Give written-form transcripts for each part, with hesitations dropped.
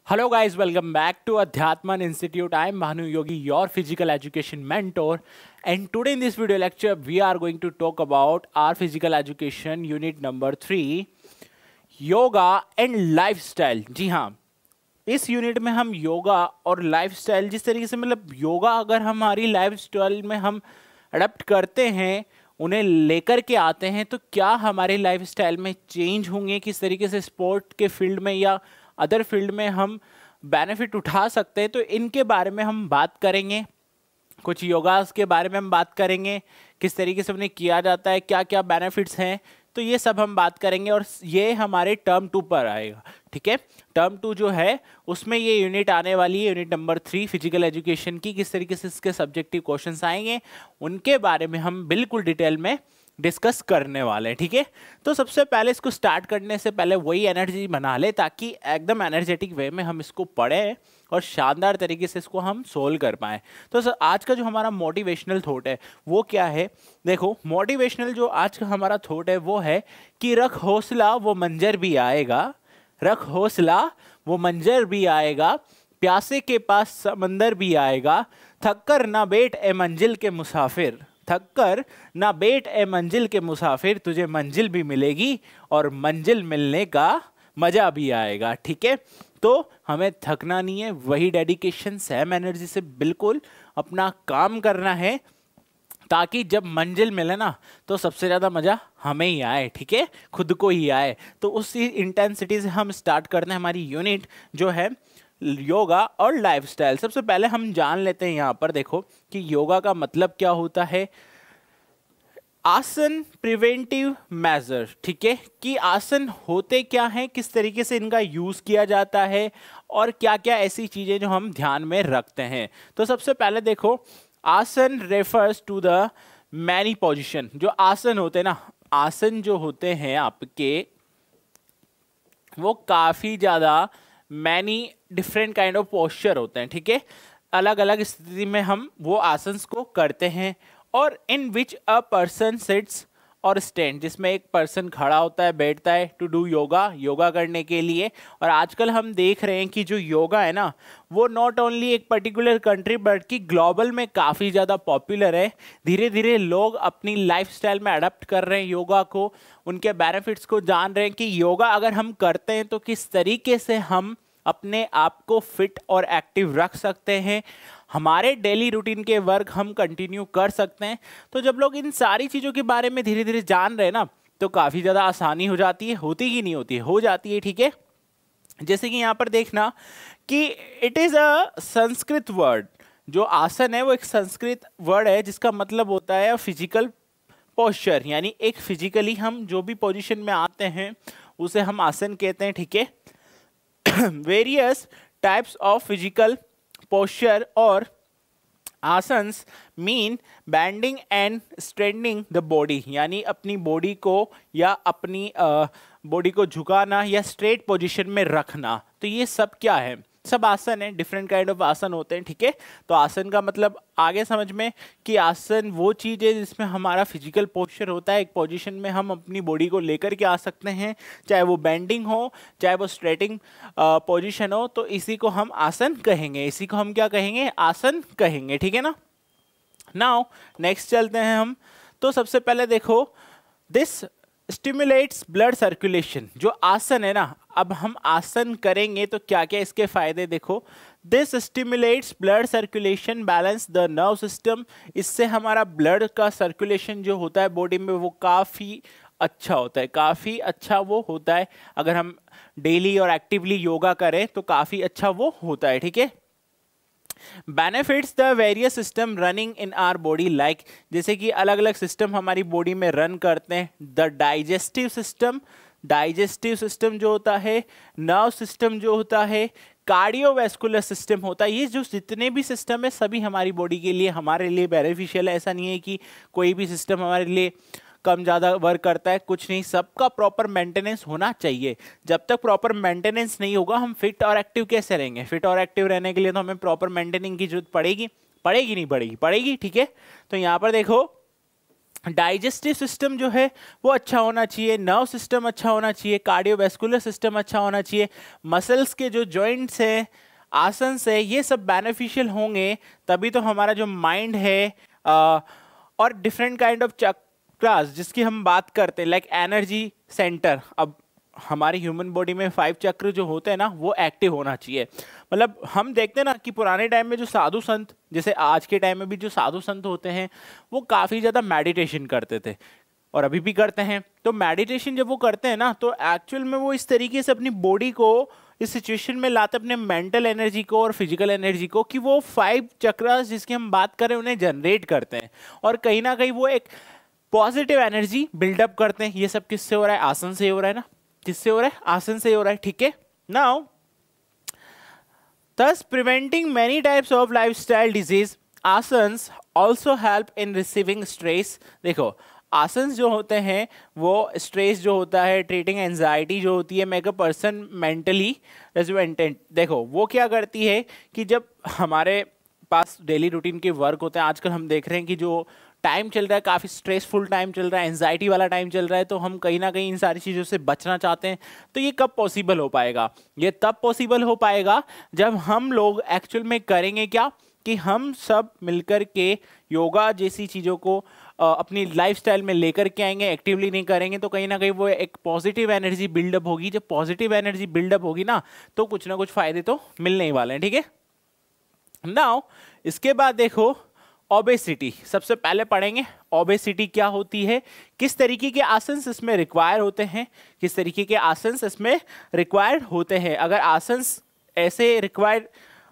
Hello guys, welcome back to Adhyatman Institute. I am Manu Yogi, your physical education mentor. And today in this video lecture, we are going to talk about our physical education unit number 3, yoga and lifestyle. जी हाँ, इस unit में हम योगा और lifestyle, जिस तरीके से मतलब योगा अगर हमारी लाइफस्टाइल में हम अडप्ट करते हैं, उन्हें लेकर के आते हैं, तो क्या हमारे लाइफस्टाइल में चेंज होंगे, किस तरीके से स्पोर्ट के फील्ड में या अदर फील्ड में हम बेनिफिट उठा सकते हैं, तो इनके बारे में हम बात करेंगे। कुछ योगास के बारे में हम बात करेंगे, किस तरीके से उन्हें किया जाता है, क्या क्या बेनिफिट्स हैं, तो ये सब हम बात करेंगे। और ये हमारे टर्म 2 पर आएगा, ठीक है। टर्म 2 जो है उसमें ये यूनिट आने वाली है, यूनिट नंबर 3 फिजिकल एजुकेशन की। किस तरीके से इसके सब्जेक्टिव क्वेश्चंस आएंगे उनके बारे में हम बिल्कुल डिटेल में डिस्कस करने वाले हैं, ठीक है। तो सबसे पहले इसको स्टार्ट करने से पहले वही एनर्जी बना ले, ताकि एकदम एनर्जेटिक वे में हम इसको पढ़ें और शानदार तरीके से इसको हम सोल्व कर पाएँ। तो सर आज का जो हमारा मोटिवेशनल थॉट है वो क्या है? देखो, मोटिवेशनल जो आज का हमारा थॉट है वो है कि रख हौसला वो मंजर भी आएगा, रख हौसला वो मंजर भी आएगा, प्यासे के पास समंदर भी आएगा, थक कर ना बैठ ए मंजिल के मुसाफिर, थक कर ना बैठ ए मंजिल के मुसाफिर, तुझे मंजिल भी मिलेगी और मंजिल मिलने का मजा भी आएगा, ठीक है। तो हमें थकना नहीं है, वही डेडिकेशन सेम एनर्जी से बिल्कुल अपना काम करना है, ताकि जब मंजिल मिले ना तो सबसे ज़्यादा मज़ा हमें ही आए, ठीक है, खुद को ही आए। तो उसी इंटेंसिटी से हम स्टार्ट करते हैं हमारी यूनिट जो है योगा और लाइफस्टाइल। सबसे पहले हम जान लेते हैं यहाँ पर, देखो कि योगा का मतलब क्या होता है। आसन प्रिवेंटिव मेजर, ठीक है, कि आसन होते क्या हैं, किस तरीके से इनका यूज किया जाता है और क्या क्या ऐसी चीजें जो हम ध्यान में रखते हैं। तो सबसे पहले देखो, asana refers to the many position. जो आसन होते हैं ना, आसन जो होते हैं आपके, वो काफी ज्यादा many different kind of posture होते हैं, ठीक है। अलग अलग स्थिति में हम वो आसन्स को करते हैं। और इन विच अ पर्सन सिट्स और स्टैंड, जिसमें एक पर्सन खड़ा होता है, बैठता है टू डू योगा, योगा करने के लिए। और आजकल हम देख रहे हैं कि जो योगा है ना, वो नॉट ओनली एक पर्टिकुलर कंट्री बल्कि ग्लोबल में काफ़ी ज़्यादा पॉपुलर है। धीरे धीरे लोग अपनी लाइफस्टाइल में अडॉप्ट कर रहे हैं योगा को, उनके बेनिफिट्स को जान रहे हैं कि योगा अगर हम करते हैं तो किस तरीके से हम अपने आप को फिट और एक्टिव रख सकते हैं, हमारे डेली रूटीन के वर्क हम कंटिन्यू कर सकते हैं। तो जब लोग इन सारी चीज़ों के बारे में धीरे धीरे जान रहे हैं ना, तो काफ़ी ज़्यादा आसानी हो जाती है। होती ही नहीं होती है, हो जाती है, ठीक है। जैसे कि यहाँ पर देखना कि it is a Sanskrit word. जो आसन है वो एक संस्कृत वर्ड है जिसका मतलब होता है फिजिकल पोस्चर, यानी एक फिजिकली हम जो भी पोजिशन में आते हैं उसे हम आसन कहते हैं, ठीक है। Various types of physical posture और asanas mean bending and straightening the body, यानी अपनी बॉडी को या अपनी बॉडी को झुकाना या स्ट्रेट पोजीशन में रखना। तो ये सब क्या है? सब आसन है, डिफरेंट काइंड ऑफ आसन होते हैं, ठीक है। तो आसन का मतलब आगे समझ में कि आसन वो चीज़ है जिसमें हमारा फिजिकल पोस्चर होता है, एक पोजीशन में हम अपनी बॉडी को लेकर के आ सकते हैं, चाहे वो बेंडिंग हो चाहे वो स्ट्रेटिंग पोजीशन हो, तो इसी को हम आसन कहेंगे, इसी को हम क्या कहेंगे? आसन कहेंगे, ठीक है ना। नाउ नेक्स्ट चलते हैं हम। तो सबसे पहले देखो, दिस स्टिमुलेट्स ब्लड सर्कुलेशन। जो आसन है ना, अब हम आसन करेंगे तो क्या क्या इसके फायदे देखो। This stimulates blood circulation, balance the nerve system. इससे हमारा ब्लड का सर्कुलेशन जो होता है बॉडी में वो काफ़ी अच्छा होता है, काफ़ी अच्छा वो होता है। अगर हम डेली और एक्टिवली योगा करें तो काफ़ी अच्छा वो होता है, ठीक है। Benefits the various system running in our body, like जैसे कि अलग अलग सिस्टम हमारी बॉडी में रन करते हैं। The digestive system, digestive system जो होता है, नर्व सिस्टम जो होता है, कार्डियोवैस्कुलर सिस्टम होता है। ये जो जितने भी सिस्टम है सभी हमारी बॉडी के लिए, हमारे लिए बेनिफिशियल है। ऐसा नहीं है कि कोई भी सिस्टम हमारे लिए कम ज़्यादा वर्क करता है, कुछ नहीं, सबका प्रॉपर मेंटेनेंस होना चाहिए। जब तक प्रॉपर मेंटेनेंस नहीं होगा हम फिट और एक्टिव कैसे रहेंगे? फिट और एक्टिव रहने के लिए तो हमें प्रॉपर मेंटेनिंग की जरूरत पड़ेगी, पड़ेगी नहीं पड़ेगी? पड़ेगी, ठीक है। तो यहाँ पर देखो, डाइजेस्टिव सिस्टम जो है वो अच्छा होना चाहिए, नर्व सिस्टम अच्छा होना चाहिए, कार्डियोवैस्कुलर सिस्टम अच्छा होना चाहिए, मसल्स के जो जॉइंट्स हैं, आसन से, ये सब बेनिफिशियल होंगे, तभी तो हमारा जो माइंड है और डिफरेंट काइंड ऑफ चक्रास जिसकी हम बात करते हैं, लाइक एनर्जी सेंटर। अब हमारी ह्यूमन बॉडी में 5 चक्र जो होते हैं ना वो एक्टिव होना चाहिए। मतलब हम देखते हैं ना कि पुराने टाइम में जो साधु संत, जैसे आज के टाइम में भी जो साधु संत होते हैं, वो काफ़ी ज़्यादा मेडिटेशन करते थे और अभी भी करते हैं। तो मेडिटेशन जब वो करते हैं ना, तो एक्चुअल में वो इस तरीके से अपनी बॉडी को इस सिचुएशन में लाते, अपने मेंटल एनर्जी को और फिजिकल एनर्जी को, कि वो 5 चक्रास जिसकी हम बात करें उन्हें जनरेट करते हैं और कहीं ना कहीं वो एक पॉजिटिव एनर्जी बिल्डअप करते हैं। ये सब किससे हो रहा है? आसन से हो रहा है ना। किससे हो रहा है? आसन से हो रहा है, ठीक है। Now thus preventing many types of lifestyle disease, asanas also help in receiving stress। देखो आसन्स जो होते हैं वो स्ट्रेस जो होता है, ट्रीटिंग एंजाइटी जो होती है, make a person mentally resilient. देखो वो क्या करती है कि जब हमारे पास डेली रूटीन के वर्क होते हैं, आजकल हम देख रहे हैं कि जो टाइम चल रहा है काफ़ी स्ट्रेसफुल टाइम चल रहा है, एंजाइटी वाला टाइम चल रहा है, तो हम कहीं ना कहीं इन सारी चीज़ों से बचना चाहते हैं। तो ये कब पॉसिबल हो पाएगा? ये तब पॉसिबल हो पाएगा जब हम लोग एक्चुअल में करेंगे क्या, कि हम सब मिलकर के योगा जैसी चीज़ों को अपनी लाइफस्टाइल में लेकर के आएंगे। एक्टिवली नहीं करेंगे तो कहीं ना कहीं वो एक पॉजिटिव एनर्जी बिल्डअप होगी। जब पॉजिटिव एनर्जी बिल्डअप होगी ना, तो कुछ ना कुछ फायदे तो मिलने ही वाले हैं, ठीक है। नाउ इसके बाद देखो ओबेसिटी, सबसे पहले पढ़ेंगे ओबेसिटी क्या होती है, किस तरीके के आसन्स इसमें रिक्वायर होते हैं, किस तरीके के आसन्स इसमें रिक्वायर्ड होते हैं। अगर आसन्स ऐसे रिक्वायर्ड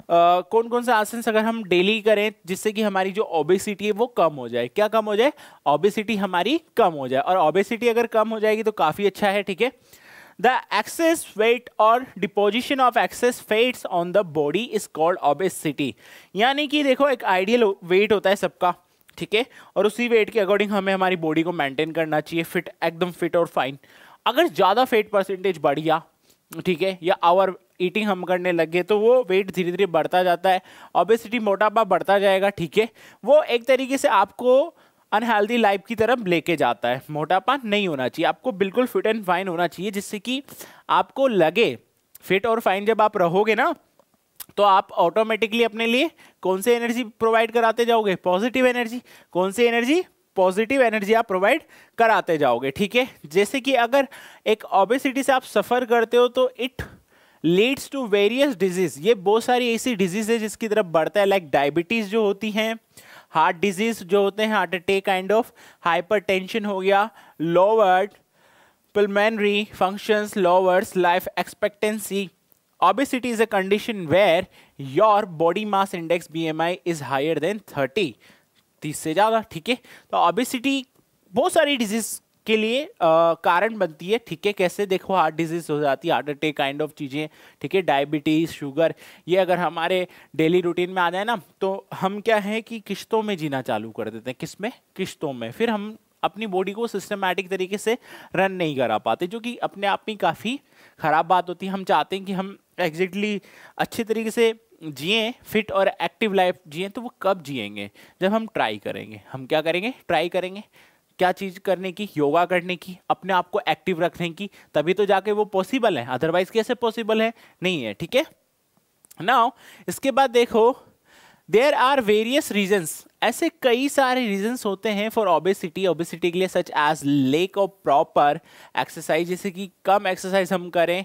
कौन कौन से आसन्स अगर हम डेली करें जिससे कि हमारी जो ओबेसिटी है वो कम हो जाए। क्या कम हो जाए? ओबेसिटी हमारी कम हो जाए। और ओबेसिटी अगर कम हो जाएगी तो काफ़ी अच्छा है, ठीक है। The excess weight or deposition of excess fats on the body is called obesity। यानी कि देखो एक आइडियल वेट होता है सबका, ठीक है, और उसी वेट के अकॉर्डिंग हमें हमारी बॉडी को मेंटेन करना चाहिए, फिट, एकदम फिट और फाइन। अगर ज़्यादा फेट परसेंटेज बढ़ गया, ठीक है, या ओवर ईटिंग हम करने लगे, तो वो वेट धीरे धीरे बढ़ता जाता है, ओबेसिटी, मोटापा बढ़ता जाएगा, ठीक है। वो एक तरीके से आपको अनहेल्दी लाइफ की तरफ लेके जाता है। मोटापा नहीं होना चाहिए, आपको बिल्कुल फिट एंड फाइन होना चाहिए, जिससे कि आपको लगे फिट और फाइन। जब आप रहोगे ना, तो आप ऑटोमेटिकली अपने लिए कौन सी एनर्जी प्रोवाइड कराते जाओगे? Positive energy. कौन सी एनर्जी? पॉजिटिव एनर्जी आप प्रोवाइड कराते जाओगे, ठीक है। जैसे कि अगर एक ओबेसिटी से आप सफ़र करते हो तो it leads to various disease. ये बहुत सारी ऐसी डिजीज है जिसकी तरफ बढ़ता है, लाइक डायबिटीज़ जो होती हैं, हार्ट डिजीज जो होते हैं, heart attack kind of, hypertension हो गया, lowered pulmonary functions, lowers life expectancy। Obesity is a condition where your body mass index BMI is higher than 30, 30 से ज़्यादा, ठीक है। तो obesity बहुत सारी डिजीज के लिए कारण बनती है, ठीक है। कैसे? देखो हार्ट डिजीज हो जाती है, हार्ट अटैक काइंड ऑफ चीज़ें, ठीक है, डायबिटीज़, शुगर, ये अगर हमारे डेली रूटीन में आ जाए ना, तो हम क्या है कि किश्तों में जीना चालू कर देते हैं। किस में? किश्तों में। फिर हम अपनी बॉडी को सिस्टमैटिक तरीके से रन नहीं करा पाते, जो कि अपने आप में काफ़ी ख़राब बात होती है। हम चाहते हैं कि हम एग्जैक्टली अच्छे तरीके से जिएं, फिट और एक्टिव लाइफ जिएं। तो वो कब जिएंगे? जब हम ट्राई करेंगे। हम क्या करेंगे? ट्राई करेंगे। क्या चीज़ करने की? योगा करने की, अपने आप को एक्टिव रखने की, तभी तो जाके वो पॉसिबल है। अदरवाइज कैसे पॉसिबल है? नहीं है, ठीक है। नाउ इसके बाद देखो देयर आर वेरियस रीजन्स, ऐसे कई सारे रीजन्स होते हैं फॉर ओबेसिटी, ओबेसिटी के लिए, such as lack of proper exercise, जैसे कि कम एक्सरसाइज हम करें।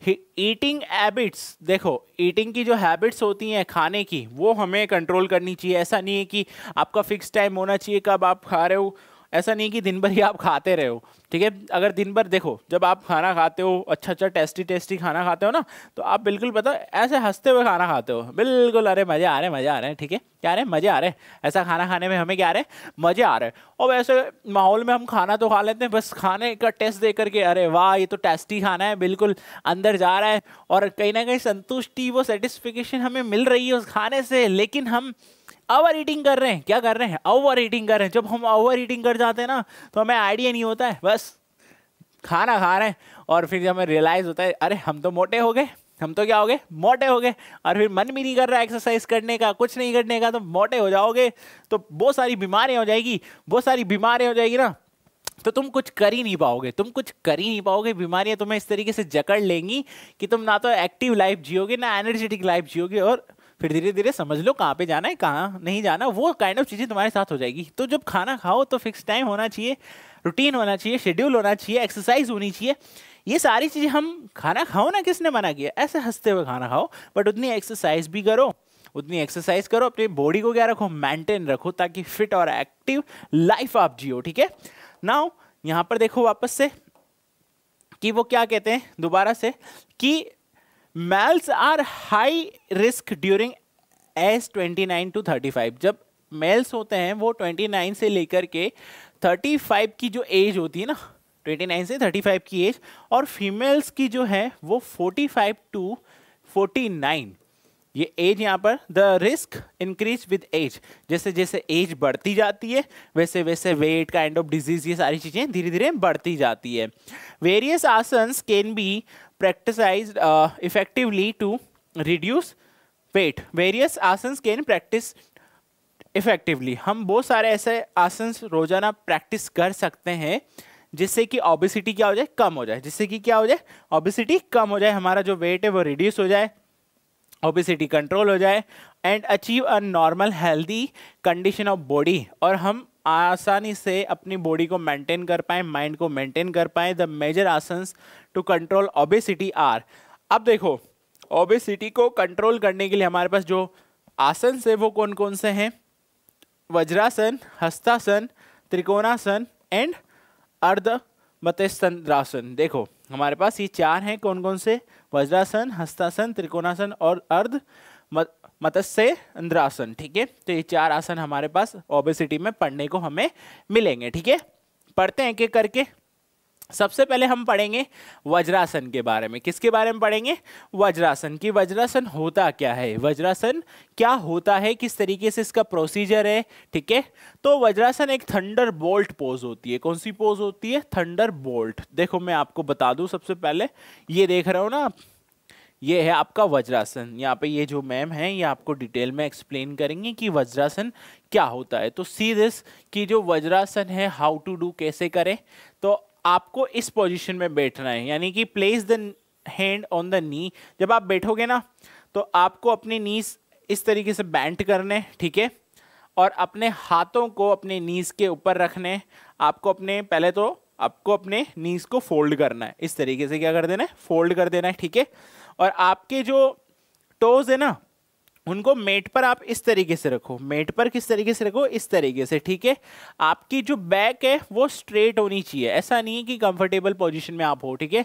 ईटिंग हैबिट्स, देखो ईटिंग की जो हैबिट्स होती हैं खाने की, वो हमें कंट्रोल करनी चाहिए। ऐसा नहीं है कि आपका फिक्स टाइम होना चाहिए कब आप खा रहे हो, ऐसा नहीं कि दिन भर ही आप खाते रहे हो, ठीक है। अगर दिन भर देखो, जब आप खाना खाते हो, अच्छा अच्छा टेस्टी टेस्टी खाना खाते हो ना, तो आप बिल्कुल पता ऐसे हंसते हुए खाना खाते हो, बिल्कुल अरे मज़े आ रहे हैं, मज़े आ रहे हैं, ठीक है, क्या रहे मज़े आ रहे हैं, ऐसा खाना खाने में हमें क्या आ रहे हैं, मज़े आ रहे हैं। और वैसे माहौल में हम खाना तो खा लेते हैं, बस खाने का टेस्ट दे करके अरे वाह ये तो टेस्टी खाना है, बिल्कुल अंदर जा रहा है, और कहीं ना कहीं संतुष्टि, वो सेटिस्फिकेशन हमें मिल रही है उस खाने से। लेकिन हम ओवर ईटिंग कर रहे हैं। क्या कर रहे हैं? ओवर ईटिंग कर रहे हैं। जब हम ओवर ईटिंग कर जाते हैं ना, तो हमें आइडिया नहीं होता है, बस खाना खा रहे हैं, और फिर जब हमें रियलाइज होता है अरे हम तो मोटे हो गए, हम तो क्या हो गए, मोटे हो गए। और फिर मन भी नहीं कर रहा एक्सरसाइज करने का, कुछ नहीं करने का, तो मोटे हो जाओगे तो बहुत सारी बीमारियां हो जाएगी, बहुत सारी बीमारियां हो जाएगी ना, तो तुम कुछ कर ही नहीं पाओगे, तुम कुछ कर ही नहीं पाओगे। बीमारियां तुम्हें इस तरीके से जकड़ लेंगी कि तुम ना तो एक्टिव लाइफ जियोगे ना एनर्जेटिक लाइफ जियोगे, और फिर धीरे धीरे समझ लो कहाँ पे जाना है कहाँ नहीं जाना, वो काइंड ऑफ चीज़ें तुम्हारे साथ हो जाएगी। तो जब खाना खाओ तो फिक्स टाइम होना चाहिए, रूटीन होना चाहिए, शेड्यूल होना चाहिए, एक्सरसाइज होनी चाहिए। ये सारी चीज़ें हम, खाना खाओ ना, किसने मना किया, ऐसे हंसते हुए खाना खाओ, बट उतनी एक्सरसाइज भी करो, उतनी एक्सरसाइज करो, अपनी बॉडी को क्या रखो, मेंटेन रखो, ताकि फिट और एक्टिव लाइफ आप जियो। ठीक है, नाउ यहां पर देखो वापस से कि वो क्या कहते हैं दोबारा से कि males are high risk during age 29 to 35। जब मेल्स होते हैं वो 29 से लेकर के 35 की जो एज होती है ना, 29 से 35 की एज, और फीमेल्स की जो है वो 45 to 49, ये एज यहाँ पर, the risk increase with age, जैसे जैसे एज बढ़ती जाती है वैसे वैसे वेट, काइंड ऑफ डिजीज, ये सारी चीजें धीरे धीरे बढ़ती जाती है। Various asanas can be practised effectively to reduce weight. Various asanas can practice effectively, हम बहुत सारे ऐसे आसन्स रोजाना प्रैक्टिस कर सकते हैं जिससे कि ओबेसिटी क्या हो जाए, कम हो जाए, जिससे कि क्या हो जाए, ओबेसिटी कम हो जाए, हमारा जो वेट है वो रिड्यूस हो जाए, ओबेसिटी कंट्रोल हो जाए, and achieve a normal healthy condition of body, और हम आसानी से अपनी बॉडी को मेंटेन कर पाए, माइंड को मेंटेन कर पाए। The major asanas to control obesity are, अब देखो ओबेसिटी को कंट्रोल करने के लिए हमारे पास जो आसन है वो कौन कौन से हैं, वज्रासन, हस्तासन, त्रिकोणासन एंड अर्ध मत्स्येन्द्रासन। देखो हमारे पास ये चार हैं, कौन कौन से, वज्रासन, हस्तासन, त्रिकोणासन और अर्ध मत्स्येन्द्रासन। ठीक है, तो ये चार आसन हमारे पास ओबेसिटी में पढ़ने को हमें मिलेंगे। ठीक है, पढ़ते हैं एक एक करके। सबसे पहले हम पढ़ेंगे वज्रासन के बारे में। किसके बारे में पढ़ेंगे, वज्रासन की। वज्रासन होता क्या है, वज्रासन क्या होता है, किस तरीके से इसका प्रोसीजर है। ठीक है, तो वज्रासन एक थंडर बोल्ट पोज होती है। कौन सी पोज होती है, थंडर बोल्ट। देखो मैं आपको बता दूं, सबसे पहले ये देख रहे हो ना, ये है आपका वज्रासन। यहाँ पे ये जो मैम है ये आपको डिटेल में एक्सप्लेन करेंगे कि वज्रासन क्या होता है। तो सी दिस कि जो वज्रासन है, हाउ टू डू, कैसे करें। तो आपको इस पोजीशन में बैठना है, यानी कि place the hand on the knee. जब आप बैठोगे ना तो आपको अपनी नीज इस तरीके से बेंट करने, ठीक है, और अपने हाथों को अपने नीज के ऊपर रखने। आपको अपने पहले तो आपको अपने नीज को फोल्ड करना है, इस तरीके से क्या कर देना है, फोल्ड कर देना है। ठीक है, और आपके जो टोज है ना उनको मेट पर आप इस तरीके से रखो। मेट पर किस तरीके से रखो, इस तरीके से। ठीक है, आपकी जो बैक है वो स्ट्रेट होनी चाहिए, ऐसा नहीं है कि कंफर्टेबल पोजीशन में आप हो। ठीक है,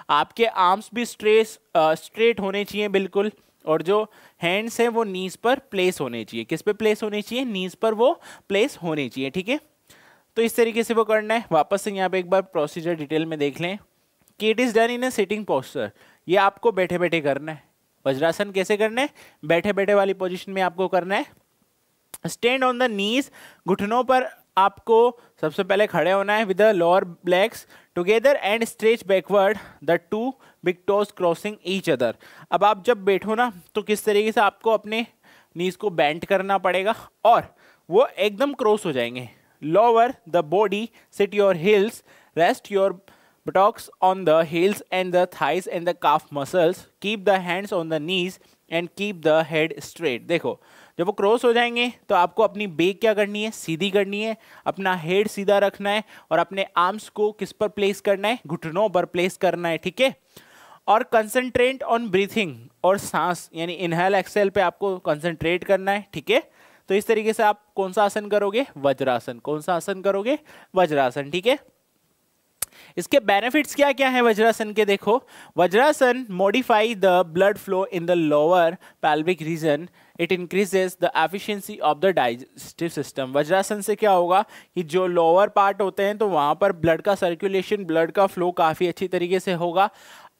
आपके आर्म्स भी स्ट्रेट होने चाहिए बिल्कुल, और जो हैंड्स है वो नीज पर प्लेस होने चाहिए। किस पे प्लेस होने चाहिए, नीज पर वो प्लेस होने चाहिए। ठीक है, तो इस तरीके से वो करना है। वापस से यहाँ पे एक बार प्रोसीजर डिटेल में देख लें कि it is done in a sitting posture. ये आपको बैठे बैठे करना है। वज्रासन कैसे करना है, बैठे बैठे वाली पोजीशन में आपको करना है। स्टैंड ऑन द नीज, घुटनों पर आपको सबसे पहले खड़े होना है, with the lower legs together and stretch backward, the two big toes crossing each other. अब आप जब बैठो ना तो किस तरीके से आपको अपने नीज को बेंट करना पड़ेगा और वो एकदम क्रॉस हो जाएंगे। Lower the body, sit your heels, rest your buttocks on the heels and the thighs and the calf muscles. Keep the hands on the knees and keep the head straight. देखो जब वो cross हो जाएंगे तो आपको अपनी back क्या करनी है, सीधी करनी है, अपना हेड सीधा रखना है और अपने आर्म्स को किस पर प्लेस करना है, घुटनों पर प्लेस करना है। ठीक है, और कंसंट्रेट ऑन ब्रीथिंग, और सांस यानी इनहेल एक्सेल पे आपको कंसंट्रेट करना है। ठीक है, तो इस तरीके से आप कौन सा आसन करोगे, वज्रासन। कौन सा आसन करोगे, वज्रासन। ठीक है, इसके बेनिफिट्स क्या क्या है वज्रासन के, देखो vajrasana modify the blood flow in the lower pelvic region, it increases the efficiency of the digestive system. Vajrasana से क्या होगा कि जो लोअर पार्ट होते हैं तो वहां पर ब्लड का सर्कुलेशन, ब्लड का फ्लो काफी अच्छी तरीके से होगा,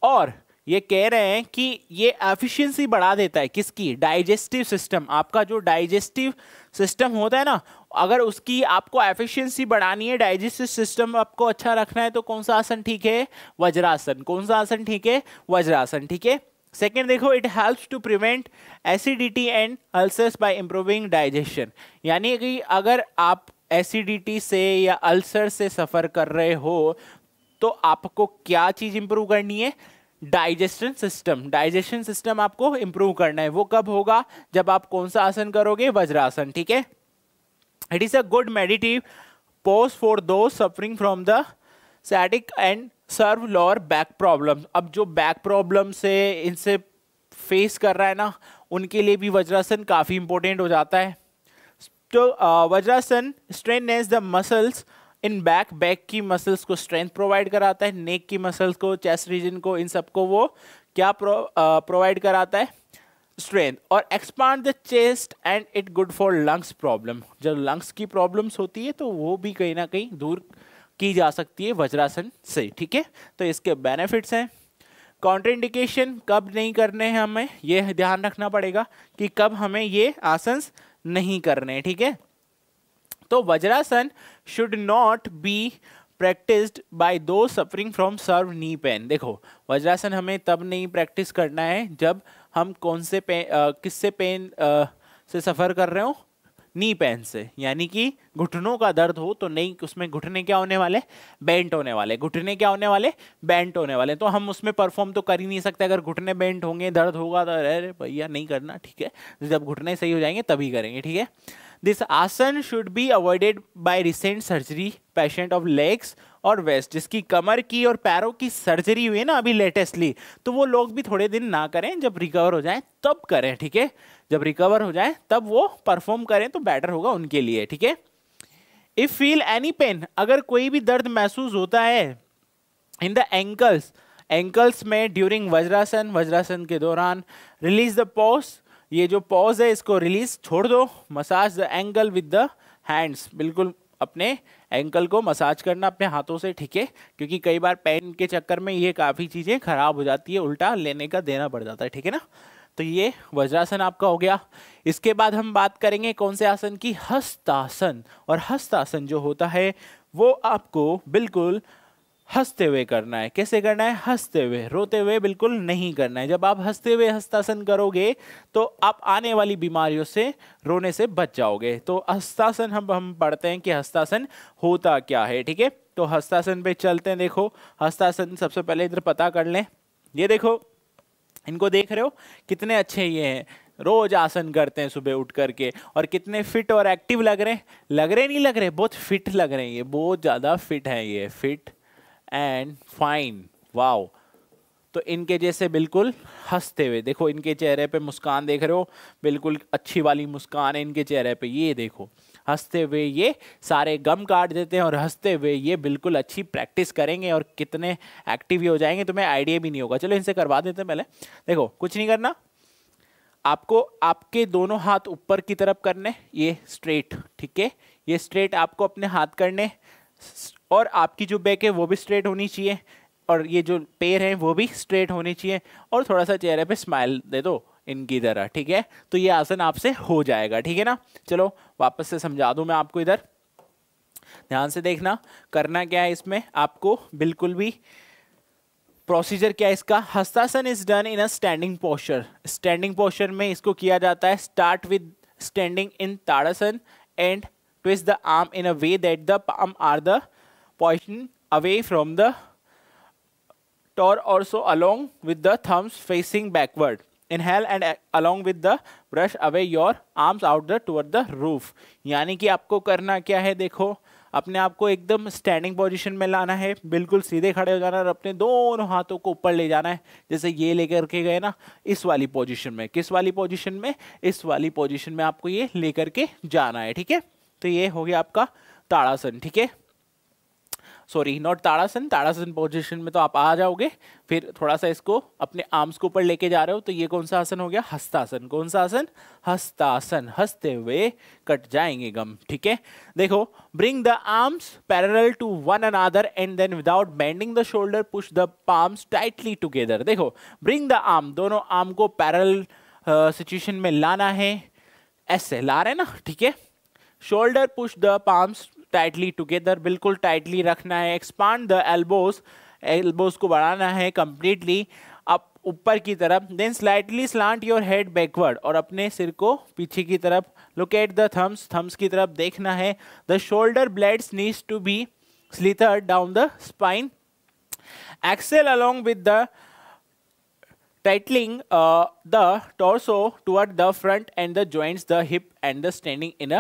और ये कह रहे हैं कि ये एफिशिएंसी बढ़ा देता है किसकी, डाइजेस्टिव सिस्टम। आपका जो डाइजेस्टिव सिस्टम होता है ना, अगर उसकी आपको एफिशिएंसी बढ़ानी है, डाइजेस्टिव सिस्टम आपको अच्छा रखना है, तो कौन सा आसन ठीक है, वज्रासन। कौन सा आसन ठीक है, वज्रासन। ठीक है, सेकेंड देखो, it helps to prevent acidity and ulcers by improving digestion. यानी कि अगर आप एसिडिटी से या अल्सर से सफर कर रहे हो तो आपको क्या चीज इंप्रूव करनी है? Digestion system. डाइजेशन सिस्टम आपको इंप्रूव करना है। वो कब होगा? जब आप कौन सा आसन करोगे? वज्रासन। ठीक है। It is a good meditative pose for those suffering from the sciatic and severe lower back problem. अब जो बैक प्रॉब्लम से इनसे फेस कर रहा है ना, उनके लिए भी वज्रासन काफी इंपॉर्टेंट हो जाता है। तो vajrasana strengthens the muscles in back. Back की मसल्स को स्ट्रेंथ प्रोवाइड कराता है, नेक की मसल्स को, चेस्ट रीजन को, इन सबको वो क्या प्रोवाइड कराता है? स्ट्रेंथ। और expand the chest and it good for lungs problem. जब लंग्स की प्रॉब्लम्स होती है तो वो भी कहीं ना कहीं दूर की जा सकती है वज्रासन से। ठीक है। तो इसके बेनिफिट्स हैं। कॉन्ट्राइंडिकेशन कब नहीं करने हैं, हमें ये ध्यान रखना पड़ेगा कि कब हमें ये आसन नहीं करने हैं। ठीक है। तो vajrasana should not be practised by those suffering from severe knee pain. देखो, वज्रासन हमें तब नहीं प्रैक्टिस करना है जब हम कौन से किससे पेन से सफर कर रहे हो? नी पेन से, यानी कि घुटनों का दर्द हो तो नहीं। उसमें घुटने क्या होने वाले? बेंट होने वाले। घुटने क्या होने वाले? बेंट होने वाले। तो हम उसमें परफॉर्म तो कर ही नहीं सकते। अगर घुटने बेंट होंगे, दर्द होगा, तो अरे भैया नहीं करना। ठीक है। जब घुटने सही हो जाएंगे तभी करेंगे। ठीक है। दिस आसन should be avoided by recent surgery patient of legs और वेस्ट। जिसकी कमर की और पैरों की सर्जरी हुई है ना अभी लेटेस्टली, तो वो लोग भी थोड़े दिन ना करें, जब रिकवर हो जाए तब करें। ठीक है। जब रिकवर हो जाए तब वो परफॉर्म करें तो बेटर होगा उनके लिए। ठीक है। इफ फील एनी पेन, अगर कोई भी दर्द महसूस होता है इन द एंकल्स, एंकल्स में ड्यूरिंग वज्रासन, वज्रासन के दौरान, रिलीज द पॉज। ये जो पॉज है इसको रिलीज, छोड़ दो। Massage the ankle with the hands. बिल्कुल अपने एंकल को मसाज करना अपने हाथों से। ठीक है। क्योंकि कई बार पेन के चक्कर में ये काफ़ी चीज़ें खराब हो जाती है, उल्टा लेने का देना पड़ जाता है। ठीक है ना। तो ये वज्रासन आपका हो गया। इसके बाद हम बात करेंगे कौन से आसन की? हस्तासन। और हस्तासन जो होता है वो आपको बिल्कुल हंसते हुए करना है। कैसे करना है? हंसते हुए, रोते हुए बिल्कुल नहीं करना है। जब आप हंसते हुए हस्तासन करोगे तो आप आने वाली बीमारियों से, रोने से बच जाओगे। तो हस्तासन हम पढ़ते हैं कि हस्तासन होता क्या है। ठीक है। तो हस्तासन पे चलते हैं। देखो, हस्तासन सबसे पहले इधर पता कर लें। ये देखो, इनको देख रहे हो कितने अच्छे ये हैं, रोज आसन करते हैं सुबह उठ करके, और कितने फिट और एक्टिव लग रहे हैं। लग रहे नहीं लग रहे? बहुत फिट लग रहे हैं। ये बहुत ज़्यादा फिट हैं, ये फिट एंड फाइन। वाओ। तो इनके जैसे बिल्कुल हंसते हुए, देखो इनके चेहरे पे मुस्कान देख रहे हो, बिल्कुल अच्छी वाली मुस्कान है इनके चेहरे पे। ये देखो, हंसते हुए ये सारे गम काट देते हैं, और हंसते हुए ये बिल्कुल अच्छी प्रैक्टिस करेंगे और कितने एक्टिव हो जाएंगे, तुम्हें आइडिया भी नहीं होगा। चलो इनसे करवा देते हैं पहले। देखो, कुछ नहीं करना आपको, आपके दोनों हाथ ऊपर की तरफ करने, ये स्ट्रेट। ठीक है। ये स्ट्रेट आपको अपने हाथ करने, और आपकी जो बैक है वो भी स्ट्रेट होनी चाहिए, और ये जो पैर हैं वो भी स्ट्रेट होनी चाहिए, और थोड़ा सा चेहरे पे स्माइल दे दो इनकी तरह। ठीक है। तो ये आसन आपसे हो जाएगा। ठीक है ना। चलो वापस से समझा दूं मैं आपको। इधर ध्यान से देखना, करना क्या है इसमें आपको, बिल्कुल भी प्रोसीजर क्या है इसका। Hastasana is done in a standing posture. Standing posture में इसको किया जाता है। Start with standing in tadasana and twist the arm in a way that the palm are the pointing away from the toe, also along with the thumbs facing backward. Inhale and along with the brush away your arms out the toward the roof. यानी कि आपको करना क्या है? देखो, अपने आप को एकदम स्टैंडिंग पोजीशन में लाना है, बिल्कुल सीधे खड़े हो जाना और अपने दोनों हाथों को ऊपर ले जाना है, जैसे ये लेकर के गए ना, इस वाली पोजीशन में। किस वाली पोजीशन में? इस वाली पोजीशन में आपको ये लेकर के जाना है। ठीक है। तो ये हो गया आपका ताड़ासन। ठीक है। Sorry, not tadasana. Tadasana position में तो आप आ जाओगे, फिर थोड़ा सा इसको अपने आर्म्स को ऊपर लेके जा रहे हो, तो ये कौन सा आसन हो गया? हस्तासन। कौन सा आसन? हस्तासन। हंसते हुए कट जाएंगे गम। ठीक है। देखो, bring the arms parallel to one another and then without bending the shoulder push the palms tightly together. देखो, ब्रिंग द आर्म, दोनों आर्म को पैरेलल सिचुएशन में लाना है, ऐसे ला रहे ना। ठीक है। Shoulder push the palms tightly together, बिल्कुल टाइटली रखना है। एक्सपांड द एल्बोज, एल्बोज को बढ़ाना है कंप्लीटली। अब ऊपर की तरफ, then slightly slant your head backward, और अपने सिर को पीछे की तरफ, look at the thumbs, thumbs की तरफ देखना है, the shoulder blades needs to be slithered down the spine, excel along with the tightening the torso toward the front and the joints the hip and the standing in a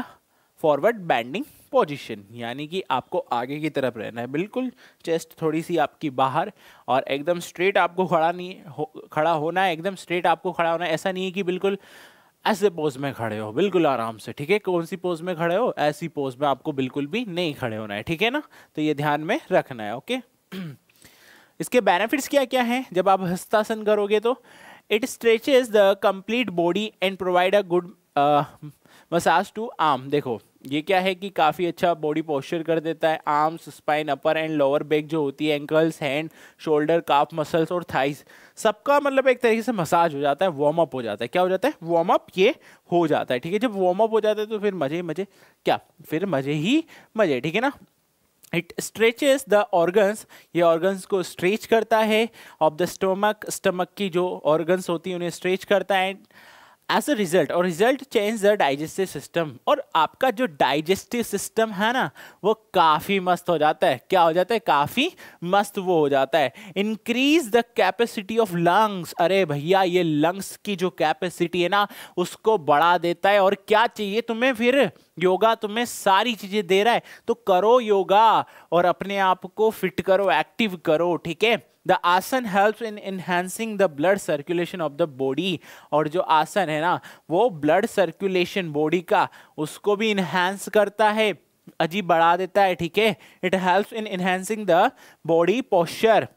forward bending position, यानी कि आपको आगे की तरफ रहना है, बिल्कुल chest थोड़ी सी आपकी बाहर, और एकदम स्ट्रेट आपको खड़ा होना है, एकदम स्ट्रेट आपको खड़ा होना है। ऐसा नहीं है कि बिल्कुल ऐसे पोज में खड़े हो, बिल्कुल आराम से, ठीक है। कौन सी पोज में खड़े हो, ऐसी पोज में आपको बिल्कुल भी नहीं खड़े होना है, ठीक है ना। तो ये ध्यान में रखना है, ओके। इसके बेनिफिट्स क्या क्या हैं जब आप हस्तासन करोगे तो, it stretches the complete body and provide a good massage to arm. देखो ये क्या है कि काफ़ी अच्छा बॉडी पोस्चर कर देता है, arms, spine, upper and lower back जो होती है, एंकल्स, हैंड, शोल्डर, काफ मसल्स और थाइस, सबका मतलब एक तरीके से मसाज हो जाता है, वार्म अप हो जाता है। क्या हो जाता है, वार्म अप ये हो जाता है, ठीक है। जब वार्म अप हो जाता है तो फिर मजे मजे, क्या फिर मजे ही मजे, ठीक है ना। इट स्ट्रेचेस द ऑर्गन्स, ये ऑर्गन्स को स्ट्रेच करता है, ऑफ द स्टोमक, स्टमक की जो ऑर्गन्स होती है उन्हें स्ट्रेच करता है, एज अ रिजल्ट, और result change the digestive system, और आपका जो डाइजेस्टिव सिस्टम है ना वो काफ़ी मस्त हो जाता है। क्या हो जाता है, काफ़ी मस्त वो हो जाता है। Increase the capacity of lungs, अरे भैया ये लंग्स की जो कैपेसिटी है ना उसको बढ़ा देता है। और क्या चाहिए तुम्हें फिर, योगा तुम्हें सारी चीजें दे रहा है, तो करो योगा और अपने आप को फिट करो, एक्टिव करो, ठीक है। द आसन helps in enhancing the blood circulation of the body, और जो आसन है ना वो ब्लड सर्कुलेशन बॉडी का उसको भी इनहांस करता है, अजीब बढ़ा देता है, ठीक है। It helps in enhancing the body posture,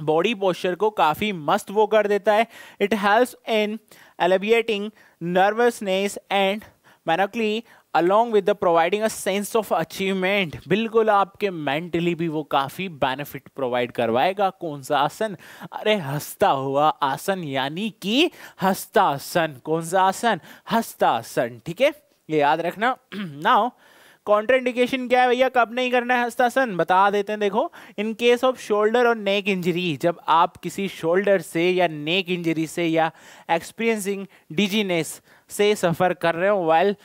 body posture को काफी मस्त वो कर देता है। It helps in alleviating nervousness and मेनोक्ली along with the providing a sense of achievement, बिल्कुल आपके मेंटली भी वो काफी बेनिफिट प्रोवाइड करवाएगा। कौन सा आसन, अरे हंसता हुआ आसन, यानी कि हस्तासन। कौन सा आसन, हस्तासन, ठीक है, ये याद रखना। नाउ कॉन्ट्राइंडिकेशन क्या है भैया, कब नहीं करना है हस्तासन, बता देते हैं। देखो, इन केस ऑफ शोल्डर और नेक इंजरी, जब आप किसी शोल्डर से या नेक इंजरी से या एक्सपीरियंसिंग डिजीनेस से सफर कर रहे हो while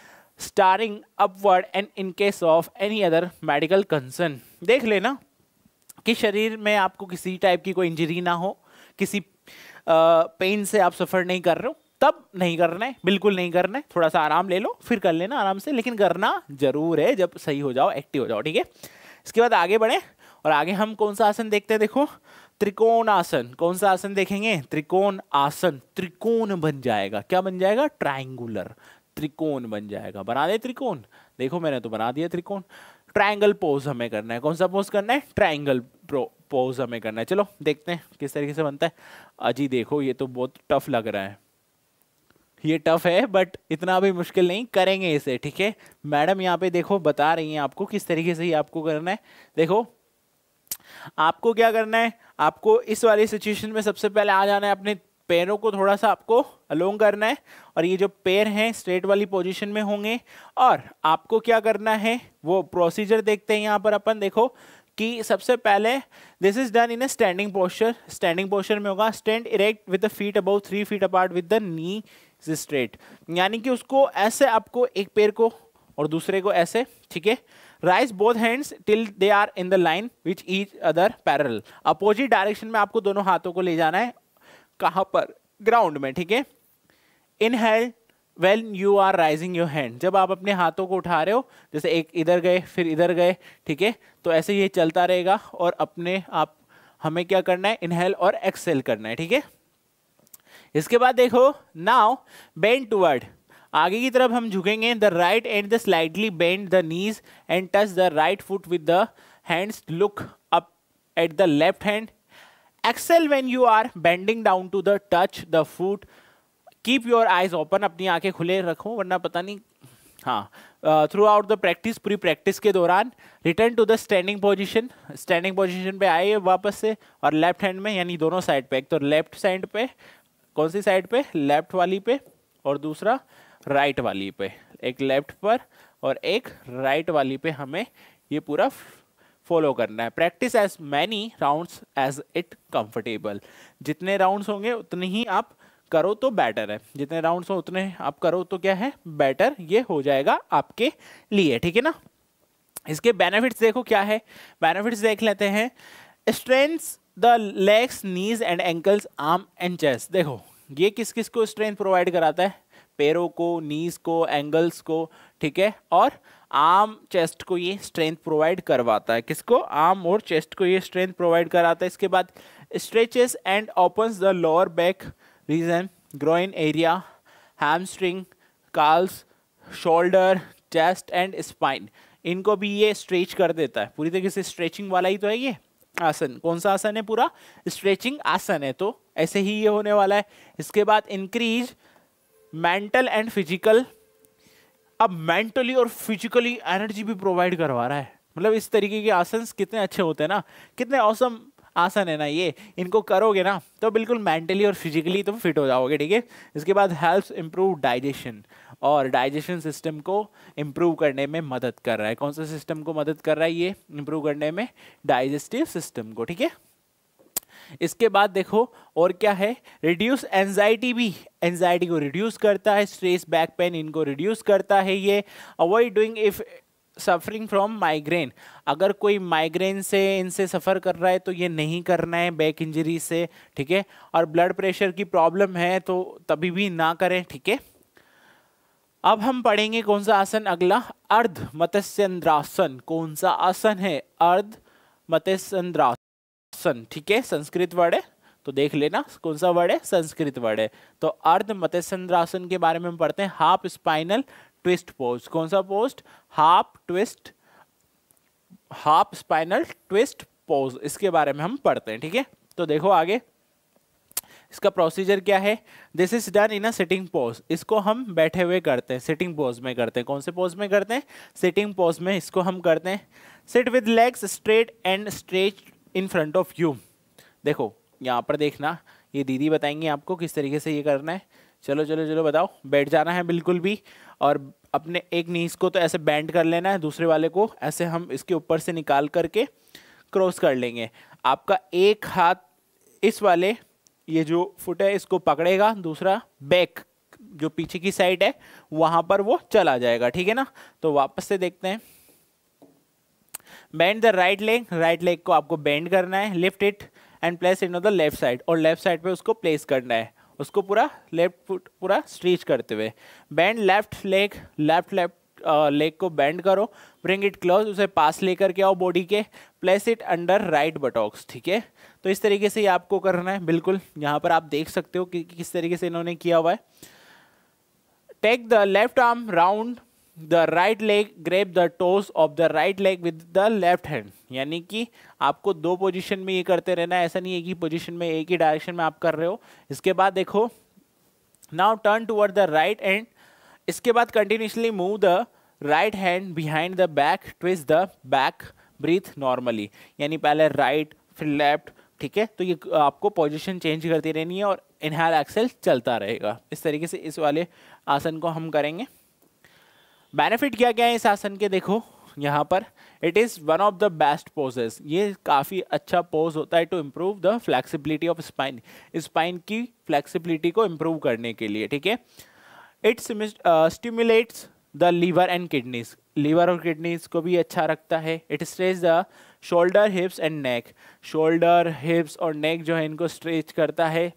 starring upward, and in case of any other medical concern, देख लेना कि शरीर में आपको किसी टाइप की कोई इंजरी ना हो, किसी पेन से आप सफ़र नहीं कर रहे हो, तब नहीं करना है, बिल्कुल नहीं करना है। थोड़ा सा आराम ले लो, फिर कर लेना आराम से, लेकिन करना जरूर है जब सही हो जाओ, एक्टिव हो जाओ, ठीक है। इसके बाद आगे बढ़े, और आगे हम कौन सा आसन देखते हैं, देखो त्रिकोण आसन। कौन सा आसन देखेंगे, त्रिकोण आसन। त्रिकोण बन जाएगा, क्या बन जाएगा, ट्राइंगुलर, त्रिकोण बन जाएगा। बना दे त्रिकोण, देखो मैंने तो बना दिया त्रिकोण। ट्रायंगल पोज हमें करना है, कौन सा पोज करना है, ट्रायंगल पोज हमें करना है। चलो देखते हैं किस तरीके से बनता है। अजी देखो ये तो बहुत टफ लग रहा है, ये टफ है बट इतना भी मुश्किल नहीं, करेंगे इसे, ठीक है। मैडम यहाँ पे देखो बता रही हैं आपको किस तरीके से ही आपको करना है। देखो आपको क्या करना है, आपको इस वाली सिचुएशन में सबसे पहले आ जाना है, अपने पैरों को थोड़ा सा आपको अलोंग करना है, और ये जो पैर हैं स्ट्रेट वाली पोजीशन में होंगे। और आपको क्या करना है वो प्रोसीजर देखते हैं यहाँ पर अपन। देखो कि सबसे पहले this is done in A standing posture. Standing posture में होगा, stand erect with the feet about 3 feet apart with the knee straight, यानी कि उसको ऐसे आपको एक पैर को और दूसरे को ऐसे, ठीक है। Raise both hands till they are in the line which each other parallel, opposite direction में आपको दोनों हाथों को ले जाना है। कहां पर, ग्राउंड में, ठीक है। Inhale when you are raising your hand, जब आप अपने हाथों को उठा रहे हो, जैसे एक इधर गए फिर इधर गए, ठीक है, तो ऐसे ये चलता रहेगा। और अपने आप हमें क्या करना है, इनहेल और एक्सेल करना है, ठीक है। इसके बाद देखो, नाउ बेंड टुवर्ड, आगे की तरफ हम झुकेंगे। The right and the slightly bend the knees and touch the right foot with the hands, look up at the left hand. Exhale when you are bending down to the touch the foot, keep your eyes open, अपनी आंखें खुले रखो वरना पता नहीं। हाँ, throughout the practice, पूरी practice के दौरान। Return to the standing position, standing position पे आइए वापस से, और लेफ्ट हैंड में, यानी दोनों साइड पे, एक तो लेफ्ट साइड पे, कौन सी साइड पे, लेफ्ट वाली पे, और दूसरा राइट वाली पे। एक लेफ्ट पर और एक राइट वाली पे हमें ये पूरा फॉलो करना है। Practice as many rounds as it comfortable, जितने राउंड्स होंगे उतने ही आप करो तो बेटर है, जितने राउंड्स हो उतने आप करो तो क्या है बेटर ये हो जाएगा आपके लिए, ठीक है ना। इसके बेनिफिट्स देखो क्या है, बेनिफिट्स देख लेते हैं। Strengths the legs, knees and ankles, arm and chest. देखो ये किस किस को स्ट्रेंथ प्रोवाइड कराता है, पैरों को, नीज को, एंगल्स को, ठीक है, और आर्म चेस्ट को ये स्ट्रेंथ प्रोवाइड करवाता है। किसको, आर्म और चेस्ट को ये स्ट्रेंथ प्रोवाइड कराता है। इसके बाद stretches and opens the lower back region, groin area, hamstring, calves, shoulder, chest and spine, इनको भी ये स्ट्रेच कर देता है। पूरी तरीके से स्ट्रेचिंग वाला ही तो है ये आसन। कौन सा आसन है, पूरा स्ट्रेचिंग आसन है, तो ऐसे ही ये होने वाला है। इसके बाद इंक्रीज मेंटल एंड फिजिकल, अब मेंटली और फिजिकली एनर्जी भी प्रोवाइड करवा रहा है। मतलब इस तरीके के आसन कितने अच्छे होते हैं ना, कितने औसम आसन है ना ये, इनको करोगे ना तो बिल्कुल मेंटली और फिजिकली तुम फिट हो जाओगे, ठीक है। इसके बाद हेल्प्स इम्प्रूव डाइजेशन, और डाइजेशन सिस्टम को इम्प्रूव करने में मदद कर रहा है। कौन सा सिस्टम को मदद कर रहा है ये इम्प्रूव करने में, डाइजेस्टिव सिस्टम को, ठीक है। इसके बाद देखो और क्या है, रिड्यूस एंजाइटी, भी एंजाइटी को रिड्यूस करता है, स्ट्रेस, बैक पेन, इनको रिड्यूस करता है ये। Avoid doing if suffering from migraine, अगर कोई माइग्रेन से इनसे सफ़र कर रहा है तो ये नहीं करना है, बैक इंजरी से, ठीक है। और ब्लड प्रेशर की प्रॉब्लम है तो तभी भी ना करें, ठीक है। अब हम पढ़ेंगे कौन सा आसन अगला, अर्ध मत्स्येंद्रासन। कौन सा आसन है, अर्ध मत्स्येंद्रासन, ठीक है, संस्कृत वर्ड है तो देख लेना कौन सा वर्ड है, संस्कृत वर्ड है। तो अर्ध मत्स्येंद्रासन के बारे में हम पढ़ते हैं। हाफ स्पाइनल ट्विस्ट पोज, कौन सा post, half spinal twist pose, इसके बारे में हम पढ़ते हैं, ठीक है। तो देखो आगे इसका प्रोसीजर क्या है, this is done in a sitting pose, इसको हम बैठे हुए करते हैं, सिटिंग पोज में करते हैं। कौन से पोज में करते हैं, सिटिंग पोज में इसको हम करते हैं। Sit with legs straight and stretch in front of you. देखो यहाँ पर देखना, ये दीदी बताएंगे आपको किस तरीके से ये करना है। चलो चलो चलो बताओ, बैठ जाना है बिल्कुल भी, और अपने एक नीज को तो ऐसे बैंड कर लेना है, दूसरे वाले को ऐसे हम इसके ऊपर से निकाल करके क्रॉस कर लेंगे। आपका एक हाथ इस वाले ये जो फुट है इसको पकड़ेगा, दूसरा बैक जो पीछे की साइड है वहां पर वो चला जाएगा, ठीक है ना। तो वापस से देखते हैं, bend the right leg, right leg को आपको बेंड करना है, lift it and place it on the left side, और लेफ्ट साइड पे उसको प्लेस करना है, उसको पूरा लेफ्ट फुट पूरा स्ट्रेच करते हुए। Bend left leg, left leg को बेंड करो, ब्रिंग इट क्लोज, उसे पास लेकर के आओ बॉडी के, place it under right Botox, ठीक है। तो इस तरीके से ये आपको करना है, बिल्कुल यहाँ पर आप देख सकते हो कि किस तरीके से इन्होंने किया हुआ है। Take the left arm round the right leg, grab the toes of the right leg with the left hand, यानी कि आपको दो पोजीशन में ये करते रहना है, ऐसा नहीं एक ही पोजीशन में एक ही डायरेक्शन में आप कर रहे हो। इसके बाद देखो, now turn toward the right hand, इसके बाद continuously move the right hand behind the back, twist the back, breathe normally, यानी पहले राइट फिर लेफ्ट, ठीक है। तो ये आपको पोजीशन चेंज करती रहनी है और इनहेल एक्सेल चलता रहेगा। इस तरीके से इस वाले आसन को हम करेंगे। बेनिफिट क्या क्या है इस आसन के, देखो यहाँ पर, it is one of the best poses, ये काफ़ी अच्छा पोज होता है to improve the flexibility of spine, spine की फ्लेक्सिबिलिटी को इम्प्रूव करने के लिए, ठीक है। It stimulates the liver and kidneys, liver और किडनीज को भी अच्छा रखता है। It stretch the shoulder, hips and neck, shoulder, hips और नेक जो है इनको स्ट्रेच करता है,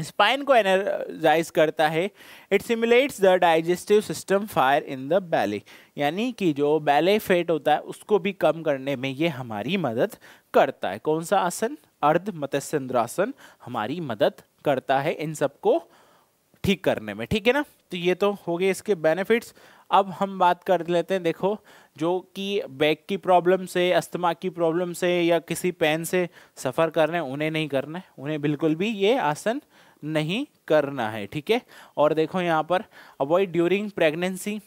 स्पाइन को एनर्जाइज करता है। It simulates the digestive system fire in the belly, यानी कि जो बैले फैट होता है उसको भी कम करने में ये हमारी मदद करता है। कौन सा आसन, अर्ध मत्स्येंद्रासन, हमारी मदद करता है इन सबको ठीक करने में, ठीक है ना। तो ये तो हो गए इसके बेनिफिट्स। अब हम बात कर लेते हैं, देखो जो कि बैक की प्रॉब्लम से, अस्थमा की प्रॉब्लम से या किसी पेन से सफ़र कर रहे हैं उन्हें नहीं करना है, उन्हें बिल्कुल भी ये आसन नहीं करना है, ठीक है। और देखो यहाँ पर अवॉइड ड्यूरिंग प्रेगनेंसी,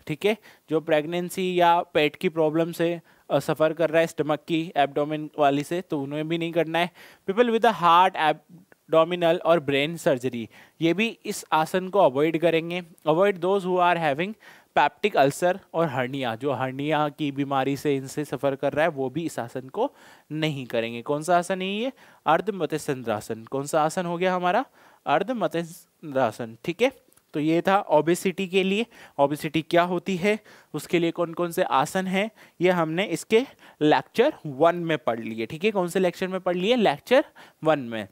ठीक है, जो प्रेगनेंसी या पेट की प्रॉब्लम से सफ़र कर रहा है, स्टमक की, एब्डोमेन वाली से, तो उन्हें भी नहीं करना है। People with the heart, abdominal और ब्रेन सर्जरी, ये भी इस आसन को अवॉइड करेंगे। Avoid those who are having peptic ulcer और हर्निया, जो हर्निया की बीमारी से इनसे सफर कर रहा है वो भी इस आसन को नहीं करेंगे। कौन सा आसन है ये? अर्ध मत्स्येंद्रासन। कौन सा आसन हो गया हमारा? अर्ध मत्स्येंद्रासन। ठीक है, तो ये था ओबेसिटी के लिए। ओबेसिटी क्या होती है, उसके लिए कौन कौन से आसन हैं, ये हमने इसके लेक्चर 1 में पढ़ लिए। ठीक है, कौन से लेक्चर में पढ़ लिए? लेक्चर 1 में।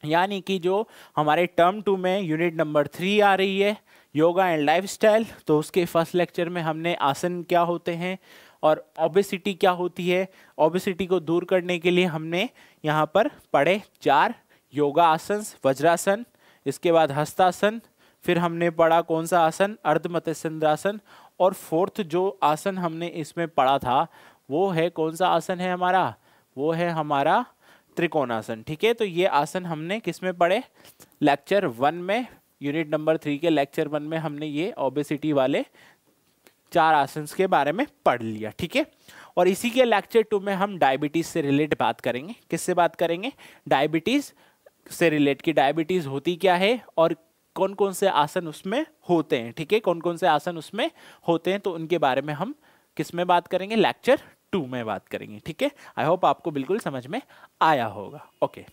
यानी कि जो हमारे टर्म 2 में यूनिट नंबर 3 आ रही है, योगा एंड लाइफस्टाइल, तो उसके फर्स्ट लेक्चर में हमने आसन क्या होते हैं और ओबेसिटी क्या होती है, ओबेसिटी को दूर करने के लिए हमने यहाँ पर पढ़े 4 योगा आसन, वज्रासन, इसके बाद हस्तासन, फिर हमने पढ़ा कौन सा आसन? अर्ध मत्स्येंद्रासन, और फोर्थ जो आसन हमने इसमें पढ़ा था वो है कौन सा आसन है हमारा? वो है हमारा त्रिकोणासन। ठीक है, तो ये आसन हमने किस में पढ़े? लेक्चर 1 में, यूनिट नंबर 3 के लेक्चर 1 में हमने ये ओबेसिटी वाले 4 आसन के बारे में पढ़ लिया। ठीक है, और इसी के लेक्चर 2 में हम डायबिटीज से रिलेट बात करेंगे। किससे बात करेंगे? डायबिटीज से रिलेट की डायबिटीज होती क्या है और कौन कौन से आसन उसमें होते हैं। ठीक है, कौन कौन से आसन उसमें होते हैं, तो उनके बारे में हम किस में बात करेंगे? लेक्चर 2 में बात करेंगे। ठीक है, आई होप आपको बिल्कुल समझ में आया होगा। ओके।